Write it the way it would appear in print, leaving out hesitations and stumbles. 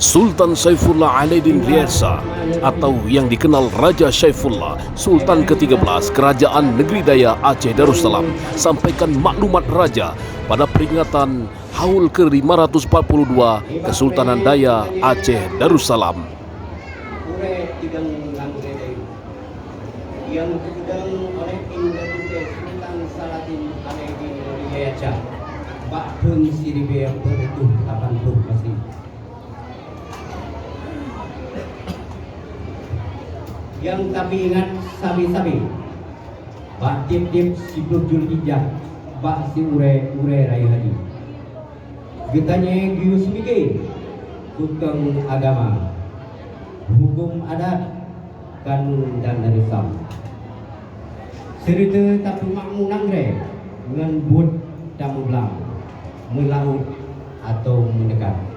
Sultan Saifullah Alaidin Riasa atau yang dikenal Raja Saifullah, Sultan ke-13 Kerajaan Negeri Daya Aceh Darussalam, sampaikan maklumat raja pada peringatan Haul ke-542 Kesultanan Daya Aceh Darussalam. Yang dipegang oleh Indonesia Sultan Salatin Alaidin Riasa, Pak Pun Siribe yang berutuh 80 masih. Yang kami ingat sabi-sabi, Pak Tip-Tip Sibuk Julhijjah, Pak Si Ure Raya Haji. Getanya Gius Mige, tukang agama, hukum adat, kanun dan dari Sam. Cerita tapi makmu nangre dengan bud dan belang, melaut atau mendekat.